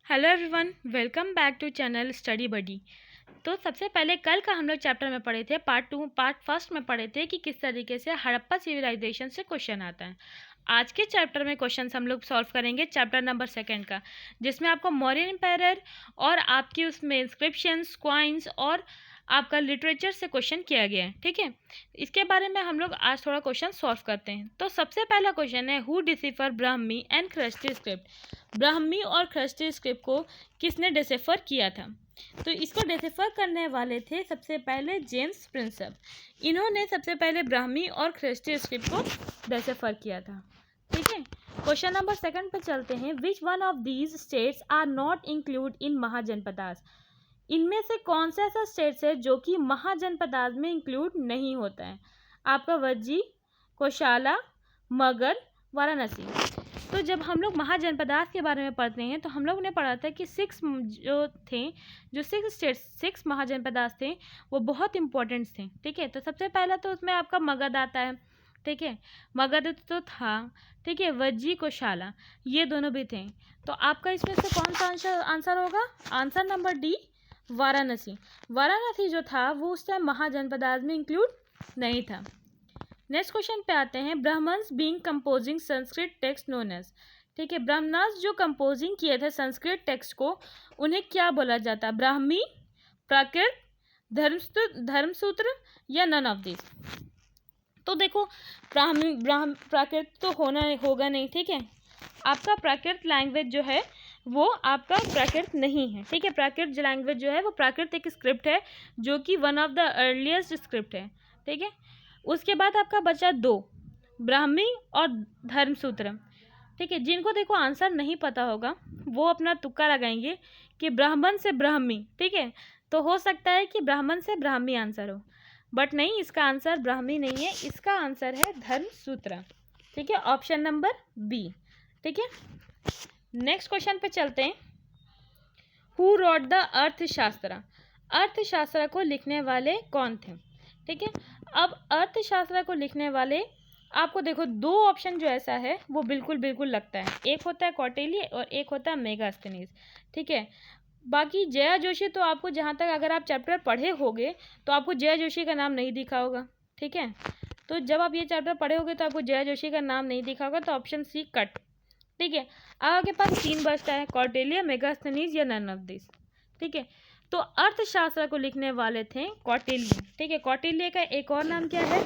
Hello everyone, welcome back to channel study buddy. तो सबसे पहले कल का हम लोग चैप्टर में पढ़े थे, पार्ट फर्स्ट में पढ़े थे कि किस तरीके से हड़प्पा सिविलाइजेशन से क्वेश्चन आता है। आज के चैप्टर में क्वेश्चंस हम लोग सॉल्व करेंगे चैप्टर नंबर 2 का, जिसमें आपको मौर्यन एम्पायर और आपकी उसमें इंस्क्रिप्शंस, क्वाइंस और आपका लिटरेचर से क्वेश्चन किया गया है। ठीक है, इसके बारे में हम लोग आज थोड़ा क्वेश्चन सॉल्व करते हैं। तो सबसे पहला क्वेश्चन है, who decipher Brahmi and Christie script. Brahmi और ख्रिस्टी स्क्रिप्ट को किसने डिसिफर किया था? तो इसको डिसिफर करने वाले थे सबसे पहले जेम्स प्रिंसेप। इन्होंने सबसे पहले ब्राह्मी और ख्रिस्टी स्क्रिप्ट को डिसिफर किया था। ठीक है, क्वेश्चन नंबर 2 पे चलते हैं। Which one of these states are not include in Mahajanapadas. इनमें से कौन सा ऐसा स्टेट्स है जो कि महाजनपदास में इंक्लूड नहीं होता है? आपका वज्जी, कोशाला, मगध, वाराणसी। तो जब हम लोग महाजनपदास के बारे में पढ़ते हैं तो हम लोग ने पढ़ा था कि 6 महाजनपदास थे वो बहुत इंपॉर्टेंट थे। ठीक है, तो सबसे पहला तो उसमें आपका मगध आता है। ठीक है, मगध तो था। ठीक है, वज्जी, कोशाला, ये दोनों भी थे। तो आपका इसमें से कौन सा आंसर होगा? Answer number D, Varanasi. Varanasi जो था वो उस टाइम महाजनपदास में इंक्लूड नहीं था। नेक्स्ट क्वेश्चन पे आते हैं। Brahmans being composing Sanskrit text known as. ठीक है, ब्राह्मण्स जो कंपोजिंग किए थे संस्कृत टेक्स्ट को, उन्हें क्या बोला जाता? ब्राह्मी, प्राकृत, धर्मसूत्र या नन ऑफ दिस। तो देखो, प्राकृत तो होगा नहीं। ठीक है, आपका प्राकृत लैंग्वेज जो है वो आपका प्राकृत नहीं है। ठीक है, प्राकृत जो लैंग्वेज जो है वो प्राकृत एक स्क्रिप्ट है जो कि one of the earliest script है। ठीक है, उसके बाद आपका बचा 2, ब्राह्मी और धर्मसूत्र। ठीक है, जिनको देखो आंसर नहीं पता होगा वो अपना तुक्का लगाएंगे कि ब्राह्मण से ब्राह्मी। ठीक है, तो हो सकता है कि ब्राह्मण से ब्राह्मी आंसर हो, बट नहीं, इसका आंसर ब्राह्मी नहीं है, इसका आंसर है धर्मसूत्र। ठीक है, ऑप्शन नंबर बी। ठीक है, नेक्स्ट क्वेश्चन पे चलते हैं। हु रोट द अर्थशास्त्र। अर्थशास्त्र को लिखने वाले कौन थे? ठीक है, अब अर्थशास्त्र को लिखने वाले आपको देखो 2 ऑप्शन जो ऐसा है वो बिल्कुल लगता है। एक होता है कौटिल्य और एक होता है मेगास्थनीज। ठीक है, बाकी जया जोशी तो आपको जहाँ तक अगर आप चैप्टर पढ़े होगे तो आपको जया जोशी का नाम नहीं दिखा होगा। ठीक है, तो जब आप ये चैप्टर पढ़े होगे तो आपको जया जोशी का नाम नहीं दिखा होगा, तो ऑप्शन सी कट। ठीक है, आपके पास 3 बचता है, कौटिल्य, मेगास्थनीज या नन ऑफ दिस। ठीक है, तो अर्थशास्त्र को लिखने वाले थे कौटिल्य। ठीक है, कौटिल्य का एक और नाम क्या है?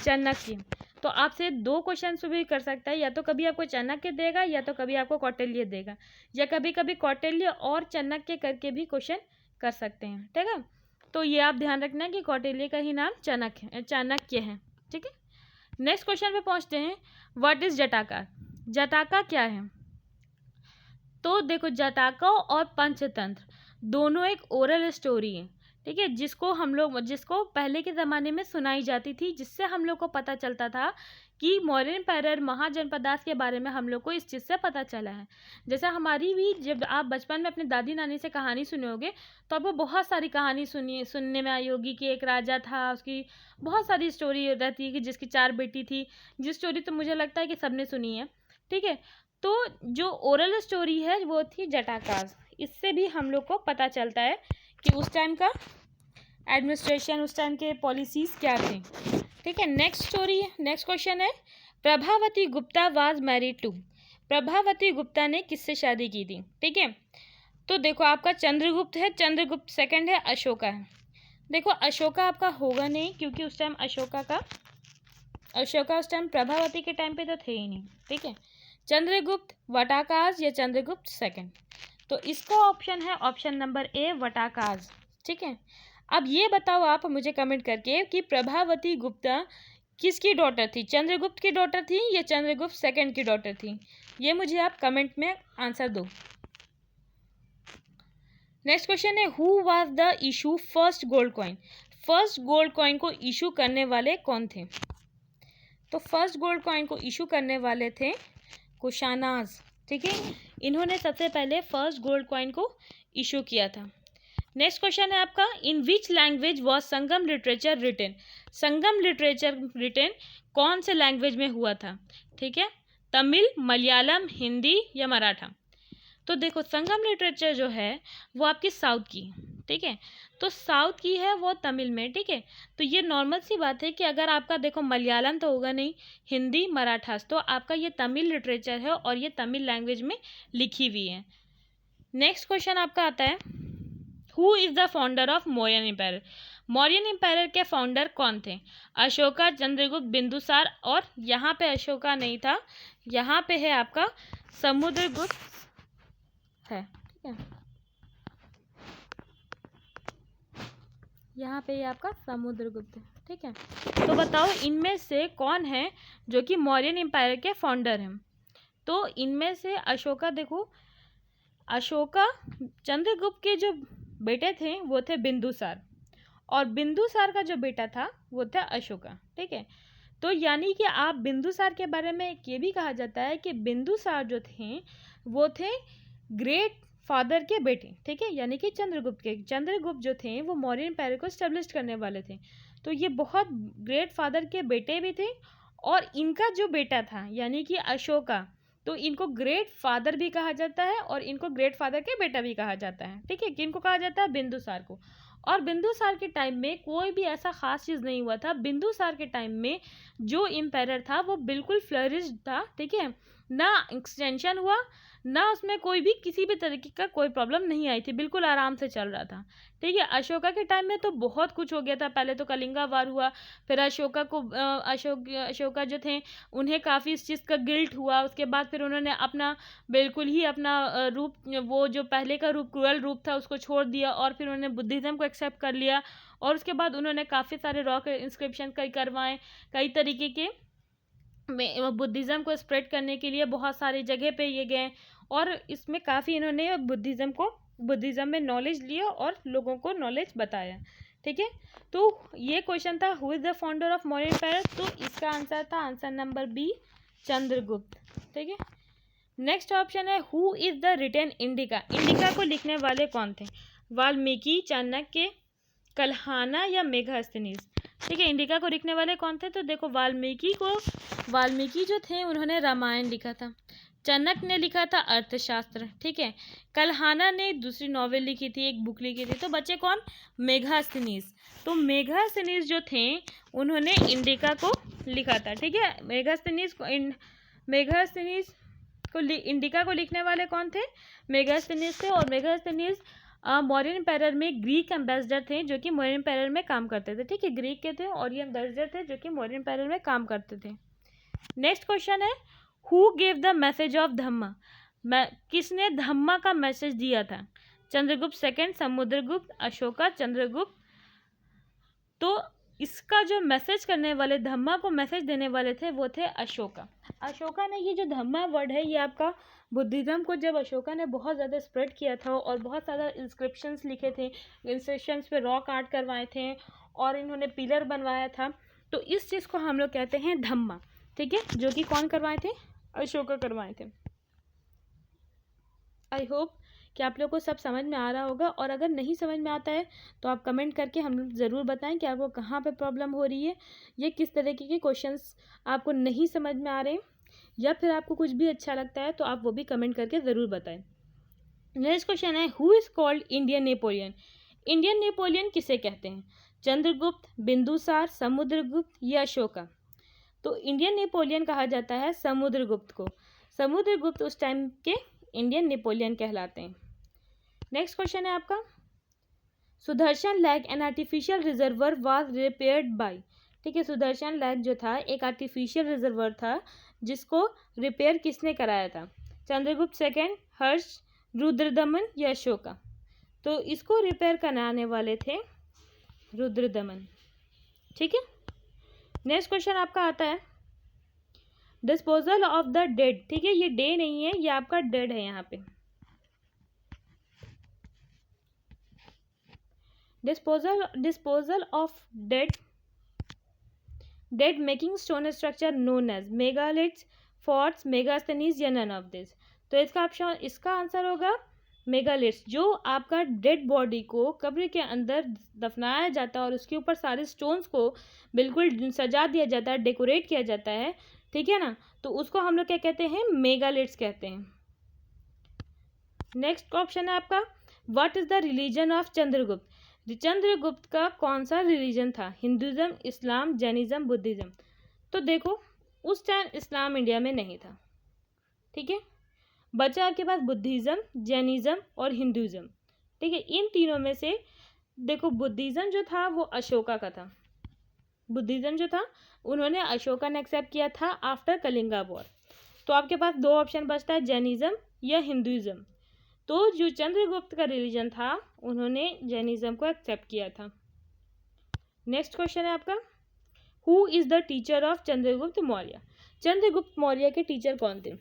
चाणक्य। तो आपसे 2 क्वेश्चन भी कर सकता है, या तो कभी आपको चाणक्य देगा या तो कभी आपको कौटिल्य देगा, या कभी कभी कौटिल्य और चाणक्य करके भी क्वेश्चन कर सकते हैं। ठीक है, तो ये आप ध्यान रखना कि कौटिल्य का ही नाम चाणक्य है। ठीक है, नेक्स्ट क्वेश्चन पे पहुंचते हैं। What is जटाका। जटाका क्या है? तो देखो, जटाका और पंचतंत्र दोनों एक ओरल स्टोरी है। ठीक है, जिसको पहले के ज़माने में सुनाई जाती थी, जिससे हम लोग को पता चलता था कि मौर्यन एम्पायर, महाजनपदास के बारे में हम लोग को इस चीज़ से पता चला है। जैसा हमारी भी, जब आप बचपन में अपने दादी नानी से कहानी सुने होगे तो आपको बहुत सारी कहानी सुनने में आई होगी कि एक राजा था, उसकी बहुत सारी स्टोरी रहती है कि जिसकी 4 बेटी थी, जिस स्टोरी तो मुझे लगता है कि सबने सुनी है। ठीक है, तो जो ओरल स्टोरी है वो थी जटाकास। इससे भी हम लोग को पता चलता है कि उस टाइम का एडमिनिस्ट्रेशन, उस टाइम के पॉलिसीज क्या थे। ठीक है, नेक्स्ट क्वेश्चन है। Prabhavati Gupta was married to. Prabhavati Gupta ने किससे शादी की थी? ठीक है, तो देखो आपका चंद्रगुप्त है, चंद्रगुप्त सेकंड है, अशोका है। देखो, अशोका आपका होगा नहीं क्योंकि उस टाइम अशोका उस टाइम प्रभावती के टाइम पे तो थे ही नहीं। ठीक है, चंद्रगुप्त, वटाकाज या चंद्रगुप्त सेकंड। तो इसका ऑप्शन है ऑप्शन नंबर ए, वटाकाज। ठीक है, अब ये बताओ आप मुझे कमेंट करके कि प्रभावती गुप्ता किसकी डॉटर थी? चंद्रगुप्त की डॉटर थी या चंद्रगुप्त सेकंड की डॉटर थी? ये मुझे आप कमेंट में आंसर दो। नेक्स्ट क्वेश्चन है, who was the issue first gold coin. First gold coin को इशू करने वाले कौन थे? तो फर्स्ट गोल्ड कॉइन को इशू करने वाले थे कुशानाज। ठीक है, इन्होंने सबसे पहले फर्स्ट गोल्ड कॉइन को इशू किया था। नेक्स्ट क्वेश्चन है आपका, in which language was Sangam literature written. Sangam literature written कौन से लैंग्वेज में हुआ था? ठीक है, तमिल, मलयालम, हिंदी या मराठा। तो देखो संगम लिटरेचर जो है वो आपकी साउथ की, ठीक है, तो साउथ की है वो तमिल में, ठीक है। तो ये नॉर्मल सी बात है कि अगर आपका देखो मलयालम तो होगा नहीं, हिंदी मराठास, तो आपका ये तमिल लिटरेचर है और ये तमिल लैंग्वेज में लिखी हुई है। नेक्स्ट क्वेश्चन आपका आता है, who is the founder of Mauryan empire. Mauryan empire के फाउंडर कौन थे? अशोका, चंद्रगुप्त, बिंदुसार, और यहाँ पे अशोका नहीं था, यहाँ पे है आपका समुद्रगुप्त है, ठीक है, यहाँ पे ये आपका समुद्रगुप्त है, ठीक है। तो बताओ इनमें से कौन है जो कि मौर्यन एम्पायर के फाउंडर हैं? तो इनमें से अशोका, देखो अशोका, चंद्रगुप्त के जो बेटे थे वो थे बिंदुसार, और बिंदुसार का जो बेटा था वो था अशोका, ठीक है। तो यानी कि आप बिंदुसार के बारे में ये भी कहा जाता है कि बिंदुसार जो थे वो थे ग्रेट फादर के बेटे, ठीक है, यानी कि चंद्रगुप्त के। चंद्रगुप्त जो थे वो मौर्य एम्पायर को स्टेब्लिश करने वाले थे, तो ये बहुत ग्रेट फादर के बेटे भी थे। और इनका जो बेटा था यानी कि अशोका, तो इनको ग्रेट फादर भी कहा जाता है और इनको ग्रेट फादर के बेटा भी कहा जाता है, ठीक है। किनको कहा जाता है? बिंदुसार को। और बिंदुसार के टाइम में कोई भी ऐसा खास चीज़ नहीं हुआ था। बिंदुसार के टाइम में जो एम्पायर था वो बिल्कुल फ्लरिश्ड था, ठीक है, ना एक्सटेंशन हुआ, ना उसमें कोई भी किसी भी तरीके का कोई प्रॉब्लम नहीं आई थी, बिल्कुल आराम से चल रहा था, ठीक है। अशोका के टाइम में तो बहुत कुछ हो गया था। पहले तो कलिंगा वार हुआ, फिर अशोका जो थे उन्हें काफ़ी इस चीज़ का गिल्ट हुआ। उसके बाद फिर उन्होंने अपना बिल्कुल ही अपना रूप, वो जो पहले का रूप क्रूअल रूप था उसको छोड़ दिया और फिर उन्होंने बुद्धिज़्म को एक्सेप्ट कर लिया। और उसके बाद उन्होंने काफ़ी सारे रॉक इंस्क्रिप्शन कई करवाए, कई तरीके के बुद्धिज़्म को स्प्रेड करने के लिए बहुत सारी जगह पे ये गए, और इसमें काफ़ी इन्होंने बुद्धिज़्म में नॉलेज लिया और लोगों को नॉलेज बताया, ठीक है। तो ये क्वेश्चन था who is the founder of Maurya empire, तो इसका आंसर था आंसर नंबर बी, चंद्रगुप्त, ठीक है। नेक्स्ट ऑप्शन है who is the written Indica. Indica को लिखने वाले कौन थे? वाल्मीकि, चाणक्य, कल्हाना या मेगास्थनीज, ठीक है। इंडिका को लिखने वाले कौन थे? तो देखो वाल्मीकि जो थे उन्होंने रामायण लिखा था, चाणक्य ने लिखा था अर्थशास्त्र, ठीक है, कल्हाना ने दूसरी नॉवेल लिखी थी, एक बुक लिखी थी, तो बचे कौन? मेगास्थनीज। तो मेगास्थनीज जो थे उन्होंने इंडिका को लिखा था, ठीक है। मेगास्थनीज को इंडिका को लिखने वाले कौन थे? मेगास्थनीज थे। और मेगास्थनीज मौर्यन एम्पायर में ग्रीक एम्बेसडर थे जो कि मौर्यन एम्पायर में काम करते थे, ठीक है, ग्रीक के थे और ये एम्बेसडर थे जो कि मौर्यन एम्पायर में काम करते थे। नेक्स्ट क्वेश्चन है who gave the message of Dhamma. किसने धम्मा का मैसेज दिया था? चंद्रगुप्त सेकंड, समुद्रगुप्त, अशोका, चंद्रगुप्त। तो इसका जो मैसेज करने वाले, धम्मा को मैसेज देने वाले थे वो थे अशोका। अशोका ने ये जो धम्मा वर्ड है ये आपका बुद्धिज़्म को जब अशोका ने बहुत ज़्यादा स्प्रेड किया था और बहुत ज़्यादा इंस्क्रिप्शंस लिखे थे, इंस्क्रिप्शंस पे रॉक आर्ट करवाए थे और इन्होंने पिलर बनवाया था, तो इस चीज़ को हम लोग कहते हैं धम्मा, ठीक है, जो कि कौन करवाए थे? अशोका करवाए थे। आई होप कि आप लोग को सब समझ में आ रहा होगा, और अगर नहीं समझ में आता है तो आप कमेंट करके हम लोग ज़रूर बताएं कि आपको कहाँ पे प्रॉब्लम हो रही है, ये किस तरीके के क्वेश्चंस आपको नहीं समझ में आ रहे, या फिर आपको कुछ भी अच्छा लगता है तो आप वो भी कमेंट करके ज़रूर बताएं। नेक्स्ट क्वेश्चन है who is called Indian Napoleon. Indian Napoleon किसे कहते हैं? चंद्रगुप्त, बिंदुसार, समुद्रगुप्त या अशोका। तो इंडियन नेपोलियन कहा जाता है समुद्रगुप्त को। समुद्रगुप्त उस टाइम के इंडियन नेपोलियन कहलाते हैं। नेक्स्ट क्वेश्चन है आपका Sudarshan lake an artificial reservoir was repaired bye, ठीक है। सुदर्शन लेक जो था एक आर्टिफिशियल रिजर्वर था जिसको रिपेयर किसने कराया था? चंद्रगुप्त सेकंड, हर्ष, रुद्रदमन या अशोका। तो इसको रिपेयर कराने वाले थे रुद्रदमन, ठीक है। नेक्स्ट क्वेश्चन आपका आता है डिस्पोजल ऑफ द डेड, ठीक है, ये डे नहीं है, ये आपका डेड है यहाँ पे। Disposal of dead making stone structure known as megaliths, forts, Megasthenes या नन ऑफ दिस। तो इसका आंसर होगा मेगालिथ्स। जो आपका डेड बॉडी को कब्र के अंदर दफनाया जाता है और उसके ऊपर सारे स्टोन्स को बिल्कुल सजा दिया जाता है, डेकोरेट किया जाता है, ठीक है ना, तो उसको हम लोग क्या कहते हैं? मेगालिथ्स कहते हैं। नेक्स्ट ऑप्शन है आपका what is the religion of Chandragupta. Chandragupta का कौन सा रिलीजन था, हिंदुज्म, इस्लाम, जैनिज्म, बुद्धिज्म। तो देखो उस टाइम इस्लाम इंडिया में नहीं था, ठीक है। बचा आपके पास बुद्धिज्म, जैनिज्म और हिंदुज्म, ठीक है। इन तीनों में से देखो बुद्धिज्म जो था वो अशोका का था। बुद्धिज्म जो था उन्होंने अशोका ने एक्सेप्ट किया था आफ्टर कलिंगा वॉर। तो आपके पास दो ऑप्शन बचता है, जैनिज्म या हिंदुज्म। तो जो चंद्रगुप्त का रिलीजन था उन्होंने जैनिज्म को एक्सेप्ट किया था। नेक्स्ट क्वेश्चन है आपका who is the teacher of Chandragupta Maurya. Chandragupta Maurya के टीचर कौन थे।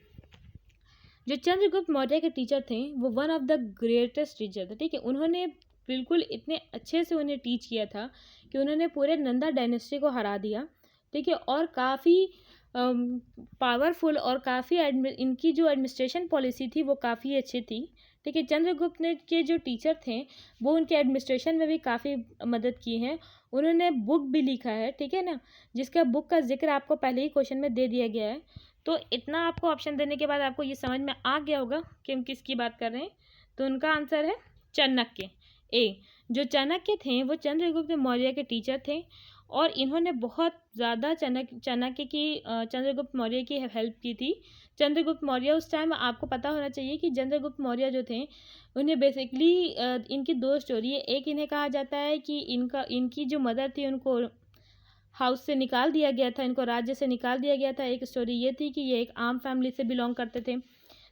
जो चंद्रगुप्त मौर्य के टीचर थे वो one of the greatest teacher थे, ठीक है। उन्होंने बिल्कुल इतने अच्छे से उन्हें टीच किया था कि उन्होंने पूरे नंदा डायनेस्टी को हरा दिया, ठीक है। और काफ़ी पावरफुल और काफ़ी इनकी जो एडमिनिस्ट्रेशन पॉलिसी थी वो काफ़ी अच्छी थी, ठीक है। चंद्रगुप्त ने के जो टीचर थे वो उनके एडमिनिस्ट्रेशन में भी काफ़ी मदद की है। उन्होंने बुक भी लिखा है, ठीक है ना, जिसका बुक का जिक्र आपको पहले ही क्वेश्चन में दे दिया गया है। तो इतना आपको ऑप्शन देने के बाद आपको ये समझ में आ गया होगा कि हम किसकी बात कर रहे हैं। तो उनका आंसर है चाणक्य। ए, जो चाणक्य थे वो चंद्रगुप्त मौर्य के टीचर थे और इन्होंने बहुत ज़्यादा चाणक्य की चंद्रगुप्त मौर्य की हेल्प की थी। चंद्रगुप्त मौर्य उस टाइम आपको पता होना चाहिए कि चंद्रगुप्त मौर्य जो थे उन्हें बेसिकली इनकी दो स्टोरी है। एक इन्हें कहा जाता है कि इनकी जो मदर थी उनको हाउस से निकाल दिया गया था, इनको राज्य से निकाल दिया गया था। एक स्टोरी ये थी कि ये एक आम फैमिली से बिलोंग करते थे।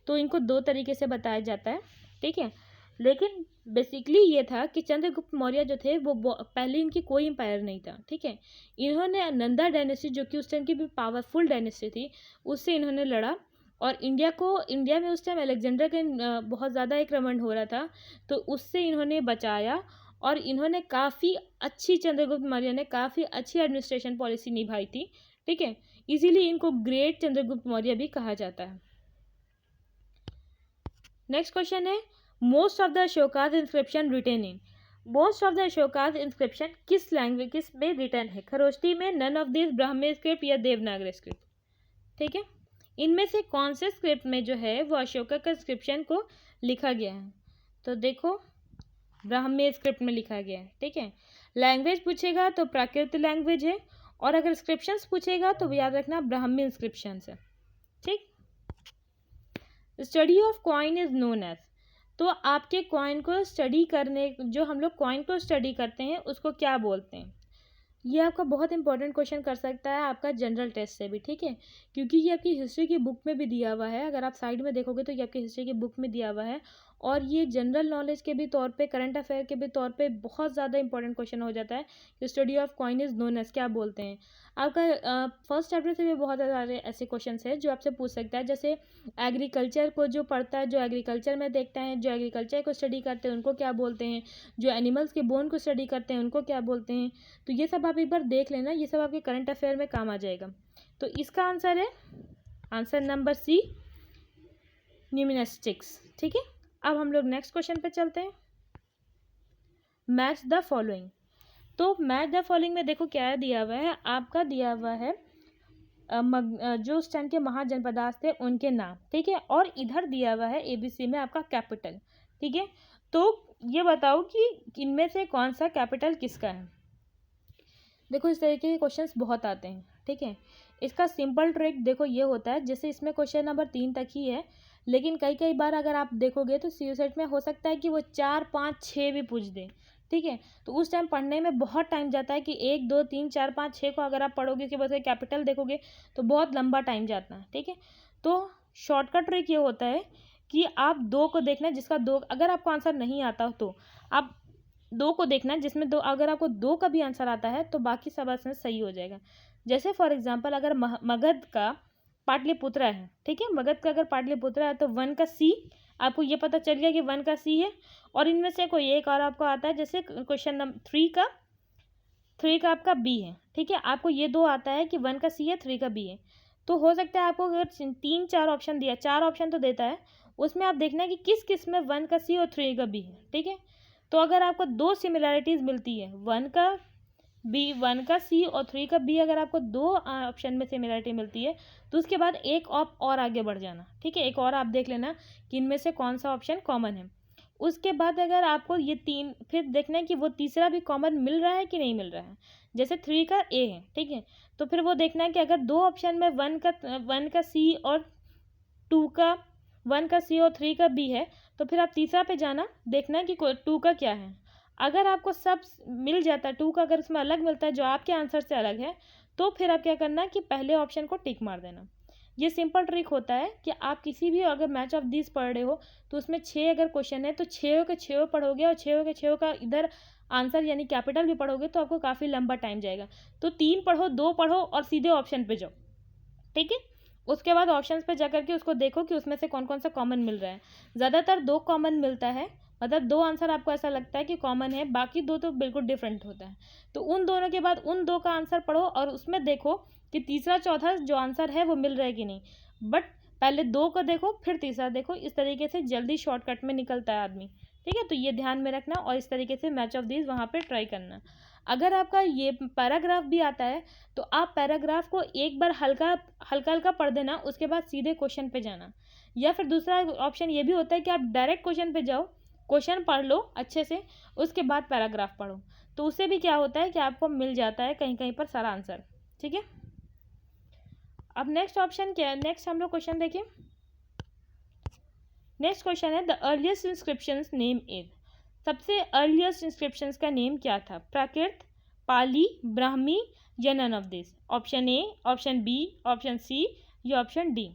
तो इनको दो तरीके से बताया जाता है, ठीक है। लेकिन बेसिकली ये था कि चंद्रगुप्त मौर्य जो थे वो पहले इनकी कोई एम्पायर नहीं था, ठीक है। इन्होंने नंदा डायनेस्टी जो कि उस टाइम की भी पावरफुल डायनेस्टी थी उससे इन्होंने लड़ा और इंडिया में उस टाइम अलेक्जेंडर का बहुत ज़्यादा आक्रमण हो रहा था, तो उससे इन्होंने बचाया और इन्होंने चंद्रगुप्त मौर्य ने काफ़ी अच्छी एडमिनिस्ट्रेशन पॉलिसी निभाई थी, ठीक है। इसीलिए इनको ग्रेट चंद्रगुप्त मौर्य भी कहा जाता है। नेक्स्ट क्वेश्चन है most of the Ashoka's inscription written in. Most of the Ashoka's inscription किस में रिटन है, खरोष्टी में, none of this, Brahmi script या देवनागरी स्क्रिप्ट, ठीक है। इनमें से कौन से स्क्रिप्ट में जो है वो अशोका का इंस्क्रिप्शन को लिखा गया है। तो देखो ब्राह्मी स्क्रिप्ट में लिखा गया है, ठीक है। लैंग्वेज पूछेगा तो प्राकृत लैंग्वेज है और अगर इंस्क्रिप्शंस पूछेगा तो याद रखना ब्राह्मी इंस्क्रिप्शंस है, ठीक। Study of coin is known as. तो आपके कॉइन को स्टडी करने, जो हम लोग कॉइन को स्टडी करते हैं उसको क्या बोलते हैं। ये आपका बहुत इंपॉर्टेंट क्वेश्चन कर सकता है आपका जनरल टेस्ट से भी, ठीक है, क्योंकि ये आपकी हिस्ट्री की बुक में भी दिया हुआ है। अगर आप साइड में देखोगे तो ये आपकी हिस्ट्री की बुक में दिया हुआ है और ये जनरल नॉलेज के भी तौर पे, करंट अफेयर के भी तौर पे बहुत ज़्यादा इंपॉर्टेंट क्वेश्चन हो जाता है कि study of coin is known as क्या बोलते हैं। आपका फर्स्ट चैप्टर से भी बहुत सारे ऐसे क्वेश्चन हैं जो आपसे पूछ सकता है। जैसे एग्रीकल्चर को जो पढ़ता है, जो एग्रीकल्चर में देखते हैं, जो एग्रीकल्चर को स्टडी करते हैं उनको क्या बोलते हैं, जो एनिमल्स के बोन को स्टडी करते हैं उनको क्या बोलते हैं। तो ये सब आप एक बार देख लेना, ये सब आपके करंट अफेयर में काम आ जाएगा। तो इसका आंसर है आंसर नंबर सी, न्यूमिनिस्टिक्स, ठीक है। अब हम लोग नेक्स्ट क्वेश्चन पे चलते हैं, मैच द फॉलोइंग। तो मैच द फॉलोइंग में देखो क्या दिया हुआ है, आपका दिया हुआ है जो उस टाइम के महाजनपदास थे उनके नाम, ठीक है। और इधर दिया हुआ है ABC में आपका कैपिटल, ठीक है। तो ये बताओ कि इनमें से कौन सा कैपिटल किसका है। देखो इस तरीके के क्वेश्चंस बहुत आते हैं, ठीक है। इसका सिंपल ट्रिक देखो ये होता है, जैसे इसमें क्वेश्चन नंबर 3 तक ही है, लेकिन कई बार अगर आप देखोगे तो CU सेट में हो सकता है कि वो 4, 5, 6 भी पूछ दे, ठीक है। तो उस टाइम पढ़ने में बहुत टाइम जाता है कि 1, 2, 3, 4, 5, 6 को अगर आप पढ़ोगे उसके बाद कैपिटल देखोगे तो बहुत लंबा टाइम जाता है, ठीक है। तो शॉर्टकट ट्रिक ये होता है कि आप 2 को देखना, जिसका 2 अगर आपको आंसर नहीं आता तो आप 2 को देखना, जिसमें 2 अगर आपको 2 का भी आंसर आता है तो बाकी सब आंसर सही हो जाएगा। जैसे फॉर एग्जांपल अगर मगध का पाटलिपुत्र है, ठीक है, मगध का अगर पाटलिपुत्र है तो 1 का C, आपको ये पता चल गया कि 1 का C है। और इनमें से कोई एक और आपको आता है, जैसे क्वेश्चन नंबर 3 का आपका B है, ठीक है। आपको ये 2 आता है कि 1 का C है, 3 का B है। तो हो सकता है आपको अगर 3, 4 ऑप्शन दिया, 4 ऑप्शन तो देता है, उसमें आप देखना कि किस किस में 1 का C और 3 का B है, ठीक है। तो अगर आपको 2 सिमिलैरिटीज़ मिलती है, 1 का बी 1 का सी और 3 का बी, अगर आपको 2 ऑप्शन में सिमिलरिटी मिलती है तो उसके बाद एक और आगे बढ़ जाना, ठीक है। एक और आप देख लेना कि इनमें से कौन सा ऑप्शन कॉमन है। उसके बाद अगर आपको ये 3 फिर देखना है कि वो तीसरा भी कॉमन मिल रहा है कि नहीं मिल रहा है। जैसे 3 का ए है, ठीक है, तो फिर वो देखना है कि अगर 2 ऑप्शन में 1 का सी और 2 का 1 का सी और 3 का बी है, तो फिर आप तीसरा पे जाना, देखना है कि 2 का क्या है। अगर आपको सब मिल जाता है 2 का, अगर उसमें अलग मिलता है जो आपके आंसर से अलग है, तो फिर आप क्या करना है कि पहले ऑप्शन को टिक मार देना। ये सिंपल ट्रिक होता है कि आप किसी भी अगर मैच ऑफ दिस पढ़ रहे हो तो उसमें 6 अगर क्वेश्चन है तो 6 के 6 पढ़ोगे और 6 के 6 का इधर आंसर यानी कैपिटल भी पढ़ोगे तो आपको काफ़ी लंबा टाइम जाएगा। तो 3 पढ़ो, 2 पढ़ो और सीधे ऑप्शन पे जाओ, ठीक है। उसके बाद ऑप्शंस पे जा करके उसको देखो कि उसमें से कौन कौन सा कॉमन मिल रहा है। ज़्यादातर 2 कॉमन मिलता है, मतलब 2 आंसर आपको ऐसा लगता है कि कॉमन है, बाकी 2 तो बिल्कुल डिफरेंट होता है। तो उन दोनों के बाद उन 2 का आंसर पढ़ो और उसमें देखो कि तीसरा चौथा जो आंसर है वो मिल रहा है कि नहीं। बट पहले 2 को देखो फिर तीसरा देखो, इस तरीके से जल्दी शॉर्टकट में निकलता है आदमी, ठीक है। तो ये ध्यान में रखना और इस तरीके से मैच ऑफ दीज वहाँ पे ट्राई करना। अगर आपका ये पैराग्राफ भी आता है तो आप पैराग्राफ को एक बार हल्का हल्का पढ़ देना, उसके बाद सीधे क्वेश्चन पे जाना। या फिर दूसरा ऑप्शन ये भी होता है कि आप डायरेक्ट क्वेश्चन पे जाओ, क्वेश्चन पढ़ लो अच्छे से, उसके बाद पैराग्राफ पढ़ो, तो उससे भी क्या होता है कि आपको मिल जाता है कहीं कहीं पर सारा आंसर, ठीक है। अब नेक्स्ट ऑप्शन क्या है, नेक्स्ट हम लोग क्वेश्चन देखिए। नेक्स्ट क्वेश्चन है the earliest inscriptions name is. सबसे अर्लीस्ट इंस्क्रिप्शंस का नेम क्या था? प्राकृत, पाली, ब्राह्मी या none of this? Option A, option B, option C या ऑप्शन डी?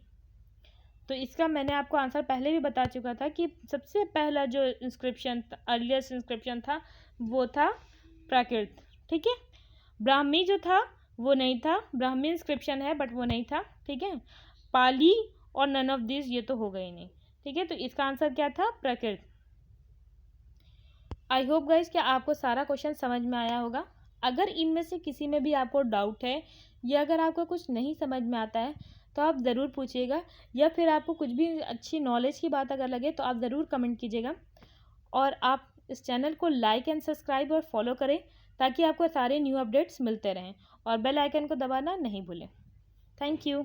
तो इसका मैंने आपको आंसर पहले भी बता चुका था कि सबसे पहला जो इंस्क्रिप्शन अर्लीस्ट इंस्क्रिप्शन था वो था प्राकृत, ठीक है। ब्राह्मी जो था वो नहीं था, ब्राह्मी इंस्क्रिप्शन है बट वो नहीं था, ठीक है। पाली और नन ऑफ दिस ये तो हो गई नहीं, ठीक है। तो इसका आंसर क्या था? प्राकृत। आई होप गाइज कि आपको सारा क्वेश्चन समझ में आया होगा। अगर इनमें से किसी में भी आपको डाउट है या अगर आपको कुछ नहीं समझ में आता है तो आप ज़रूर पूछिएगा, या फिर आपको कुछ भी अच्छी नॉलेज की बात अगर लगे तो आप ज़रूर कमेंट कीजिएगा। और आप इस चैनल को लाइक एंड सब्सक्राइब और फॉलो करें ताकि आपको सारे न्यू अपडेट्स मिलते रहें, और बेल आइकन को दबाना नहीं भूलें। Thank you.